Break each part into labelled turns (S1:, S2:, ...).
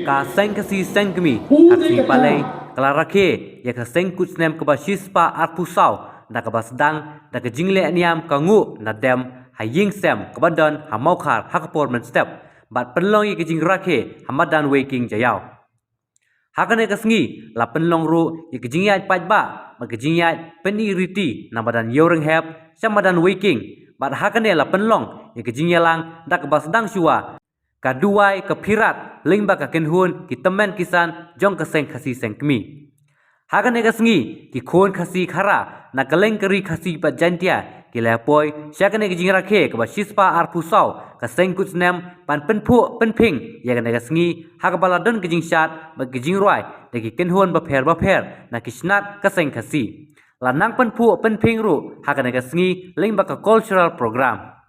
S1: ka seng kasi seng kami kasi palai kelarake ya ka seng kutsnem ke basispa arpusau na ka basdang na ka jingle niam kangu na dem haying sem kebadan hamaukar hakapor men step bat penlong ye ka jing rake hamadan waking jayau hakane ka sngi la penlong ru ye ka jing yat pajba ma ka jing yat peniriti na badan yoreng hep samadan waking bat hakane la penlong ye ka jing yalang dak basdang shua kaduai kepirat lingba ka kenhun ki temen kisan jong ka seng khasi seng kmi hakane ka sngi ki khon khasi khara na kaleng keri khasi pa jantia ki lepoi syakane ki jingra khe ka basispa arpusau ka seng kutsnem pan penphu penping ya ka sngi hakbala don ki jingsat ba ki jingroi de ki kenhun ba pher na kisnat ka seng khasi lanang penphu penping ru hakane ka sngi lingba ka cultural program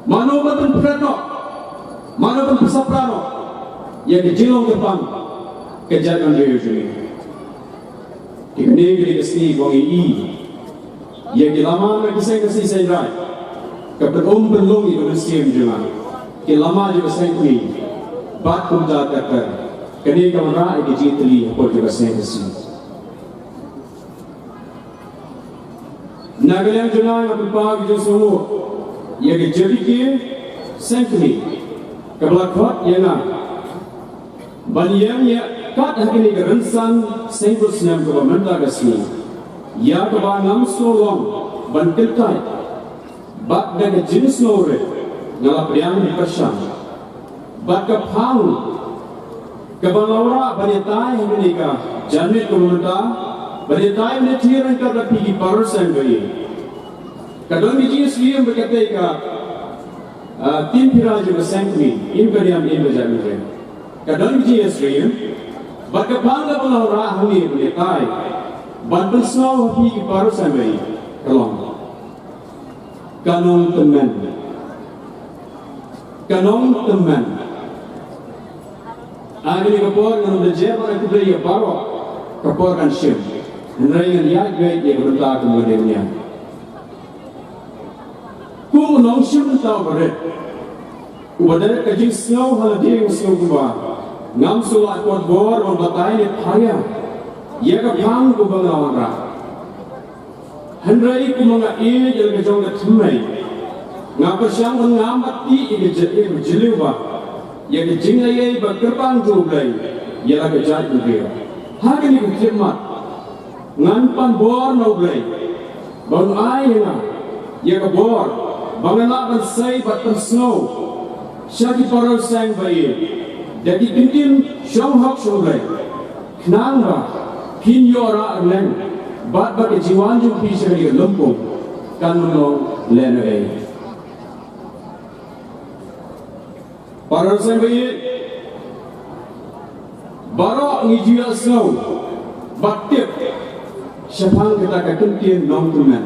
S2: Mano batun preto, mano batun pesaprano, yang dijilong depan kejagaan dia ini. Ini gini kesini wangi yang dilama kisah saya rai, keberom belum Indonesia jangan, kilama juga saya ini, bat kumda terker, kini kamera ini jitli apa juga saya kesini. Nagalang jangan berpahagi semua. Yang jadi ke sengkini kebelakang yang banyak ya kat hari ini kerensan sengkut senam kebenaran kesini ya kebanam solong bantilkai bak dengan jenis lore ngalap yang dipersam bak kepang kebalawra banyatai hari ini ka janit kebenaran banyatai menetiran kerana pergi barusan gaya. Kadang jenis liam berkata ika tim pira juga sengkini imperiam ini berjalan. Kadang jenis liam berkepala pelawara ahli berdekai bantu semua hapi baru sampai kelong. Kanong teman. Agni kapor dengan berjaya itu dari baru kapor kan sim. Henry yang gaya dia berlaku kemudiannya. Ku nong sim tahu berat. Udah kajing snow hal dia snow kuba. Ngam sulat kuat bor membatai ni thaya. ia ka phang ko banglawan ra handrai ku manga e jel ke jong ka thmai nga ko syang ngam ati e ke jeliu ba ia ke jinga ye ba kerpang tu blai ia la ke jat ku ge ha ke ni ku khidmat ngan pan bor no blai bang ai nga ia ka bor bangana ban sai bat pan snow syaki parol sang bai dadi kintin syong hak syong blai knang ba kin yora leng bat ke jiwan ju pi se ke lumpung kan no len ai parol sang bai baro ngijia snow batik syapang kita ka kintin nong tumen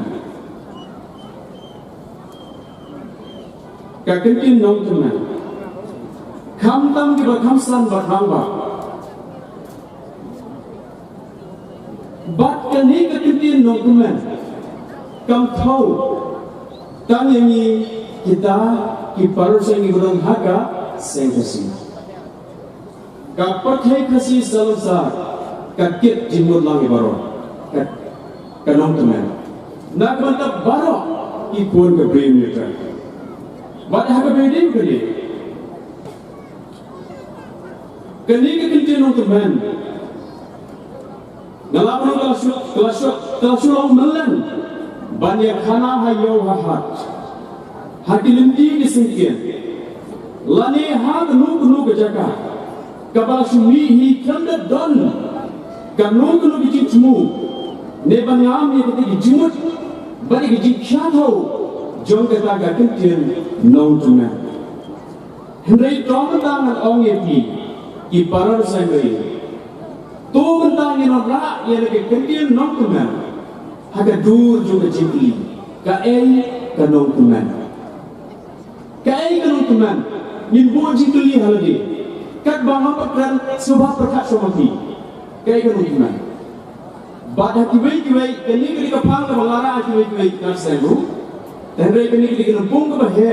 S2: ka kintin nong tumen kham tam ki ba kham san ba khang ba bat ka ni ka kintin nong tumen kam thau tang yangi kita ki parol sang ibron haka sengkasi ka pathai khasi salsa ka kit jimur lang ibaro ka nong tumen na ka baro ki pon ka brain meter bat ha ka bedin kali kani ka kintin nong tumen ngalapun kelas long melan banyak khana hayo hahat hati linti disingkian lani ha gnu ke jaga kabal sumi hi kanda don kanu bicinmu ne banyam ye kete jimut bari ke jikhyatho jong kata ga kintin nong tumen hendai tom tangan ong ye pi ki parar sangai to bentang ino ra ye ke kintin nong tumen haga dur juga jikli ka nong tumen ka nong tumen nin bo jikli halade kat bangam pakran subha prakat somati ka nong tumen bada kibai kani ka phang ka bangara kibai kan sengu tenre kani ka pung ka he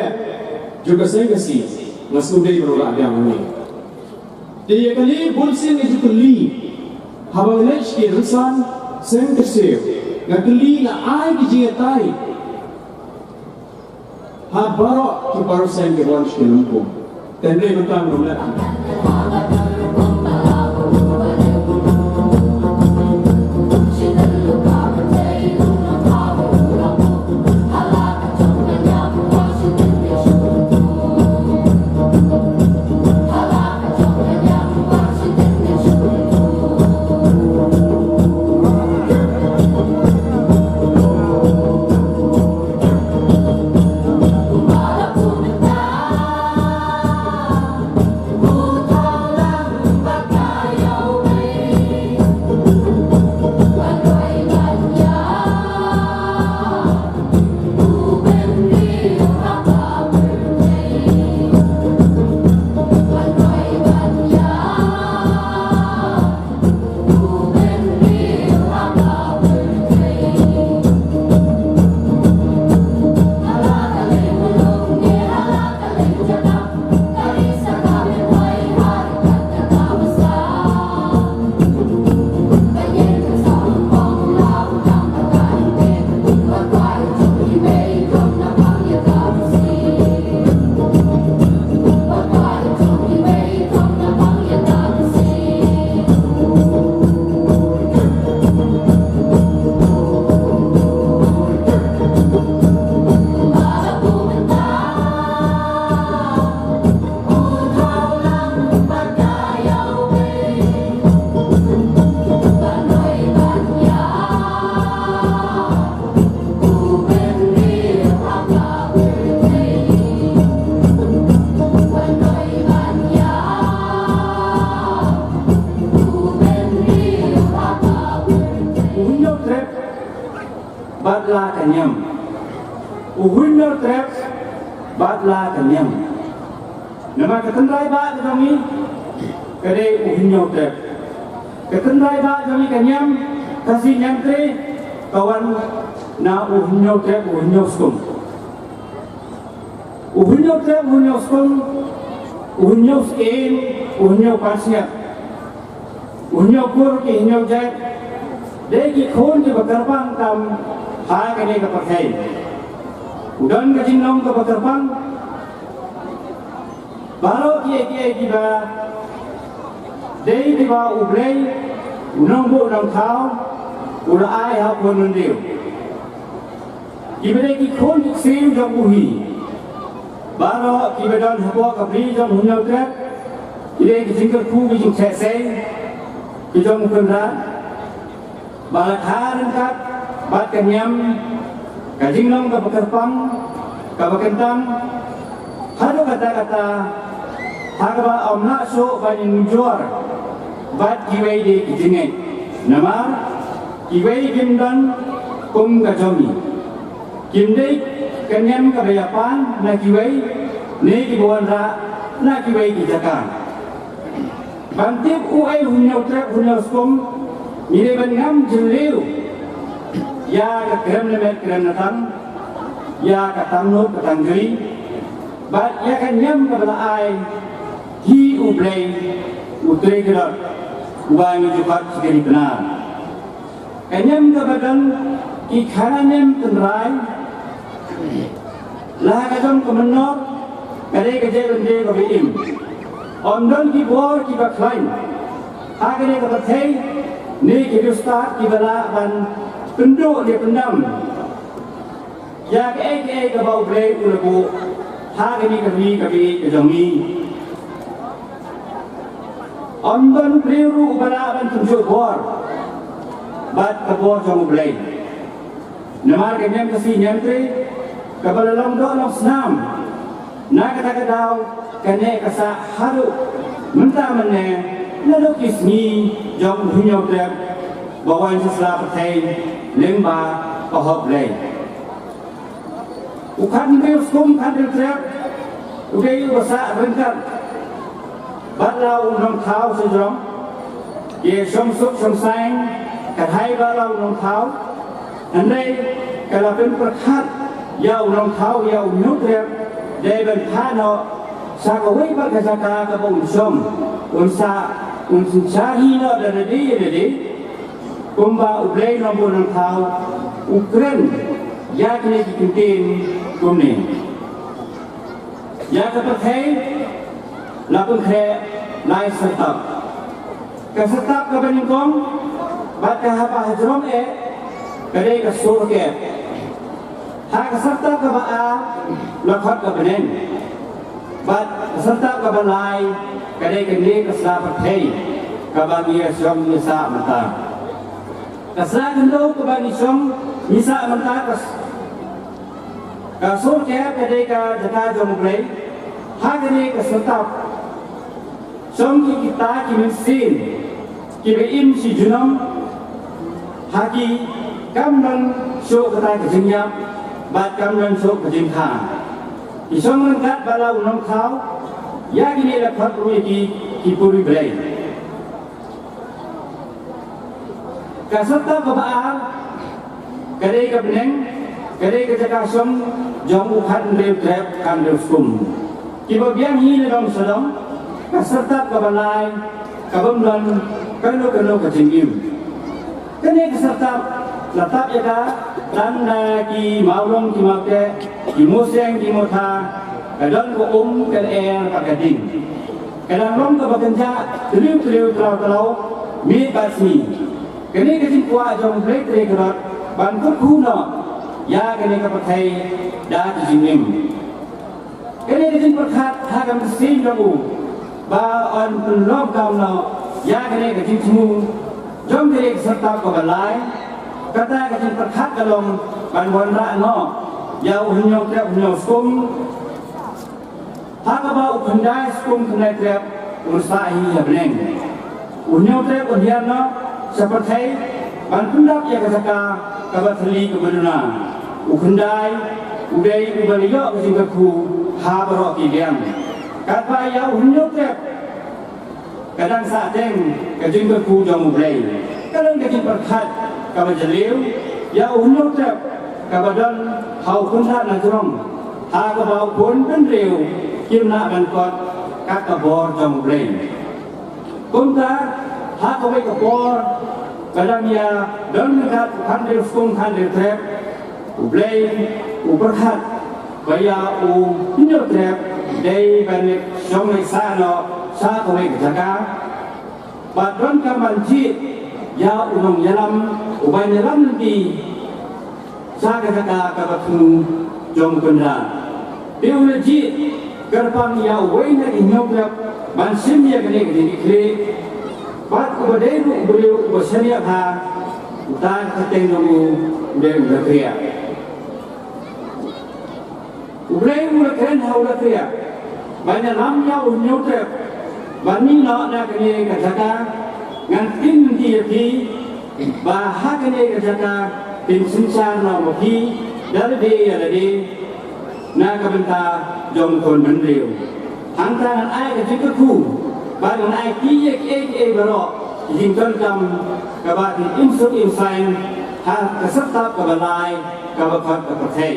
S2: juga sengasi ngasudai berola dia mani dia kani bulsin itu keli habang lech ke rusan seng keseu ngakeli na ai ki jingatai ha baro ki baro seng ke wan ke lumpu tenre mentang rumla batla kanyam uhunno trap batla kanyam nama ketendrai ba kami kade uhunno trap ketendrai ba kami kanyam kasih nyamtre kawan na uhunno trap uhunno skum uhunno trap uhunno skum uhunno skin uhunno pasnya uhunno kur ke uhunno jat
S3: Deki khôn ke bakarpang tam ha kene ke pakai. Udan ke jinong ke bakarpang. Baro kie ba. Dei di ba ublei unong bu unong thao ula ai ha pun mendiu. Kibede ki khôn ki siu jong uhi. Baro kibedon habo ka bri jong hunyau trek. Kibede ki jingkel ku ki jing se ki jong kunra. Balakharan kat bat kenyam kajinglong ka bakarpang ka bakentang hado kata-kata hagaba omna so banin jor bat kiwei di kijingai namar kiwei gimdan kum kajomi kimdei kenyam ka bayapan na kiwei ne kibuan ra na kiwei kijakan bantip uai hunyau trek hunyau skum Mire bangam jeliu, ya kekrem lemet krem natang, ya katang not katang geri, bat ya kanyam kabala ai, hi ublei, utrei gerak, uang jupat segeri benar. Kanyam kabadan ikhanem tenrai, lah kadang kemenor, kadai kejai bende kabiim, ondon kibor kibaklain, agane kabatai. Ni kita start kibala ban tunduk dia pendam. Ya ke bau blei ulabu. Ha kini kabi kejongi. Ondon peluru ubala ban tunjuk bor. Bat kabor jong blei. Namar kenyam kasi nyantri kabala longdok long senam. Na kata kadau kene kasa haru mentah lalu kisni jom hunyau trep bawan sesla pertai lemba kohop lei ukan bel skum kan trep udai basa rengkat balau nong thau sejrom ye som suk som sang kathai balau nong thau andai kalau pen perkhat yau nong thau yau nyau trep dei ben thano sakawai bakasaka kabung som unsa Unsahi no dari kumba ublei nombor nang thau ukren ya kini dikintin kumni ya kapathai lapun khe lai setap kasetap ka baningkong bat ka hapa hajrom kadai ka sur ke ha kasetap ka ba lakhot ka benen bat kasetap ka balai kadai kini kesah perthai kabagi som nisa mata kesah kendo kabagi som nisa mata kasur ke kadai ka jata jom play ha kini kesetap som ki kita ki mesin ki beim si junam haki kamdan so kata kejenyap bat kamdan so kejengkha ki som rengkat balau nong khau ya gini lepas rumah ki puri belai. Kasata kebaal, kadai kebeneng, kadai kejakasam, jom ukat leu trap kan leu skum. Kiba biang hi dalam sedang, kasata kebalai, kabumlan kano kejengim. Kadai kasata letak jaga dan ki maulong ki make, ki museng ki mota. Kadang ko kan kading. Kadang long ka baganja triu talau mi basmi. Kini kajin kuat jom break gerak ban kuno ya kini ka pakai da jinim. Kini kajin perkhat hagam sin lagu ba on pelom no ya kini kajin semu jom kini serta ko balai kata kajin perkhat kalong ban wanra no ya unyong trap unyong skum Hakaba ukandai skum kena trap ursahi ya beneng. Unyau trap unhiana seperti bantundak ya kasaka kabatli kebeduna. Ukandai udai ubaliyo kusingkaku habaro kidiam. Kata ya unyau trap kadang saateng kajingkaku jamu blay. Kadang kajing perkhat kabajaliu ya unyau trap kabadan hau kunta najrom. Hakaba pun penriu Kirna ban kot kak kabor jom brain. Kunta ha kawai kabor kadang ya dalam dekat handil skung handil trap ublay uberhat baya pinyo trap day banik syong sana sa kaway jaga badron kamanji ya unong yalam ubay yalam di sa jaga kabatu jong kunda diuji gerpang ya ubay na inyo trap mansim ya gede gede Bat ubadenu beliau bersania ha utan ketemu beliau berkria. Beliau berkeren ha berkria. Banyak lamnya unyuter. Bani nak nak kini kata ngantin dia bahag kini kata tim sinsan nama pi dari dia dari nak kebenta jom kon beliau. Hantaran ayat ketika ku. Bahan ai kiye berok jingkan jam kabati insut insain ha keserta kabalai kabakat kapakai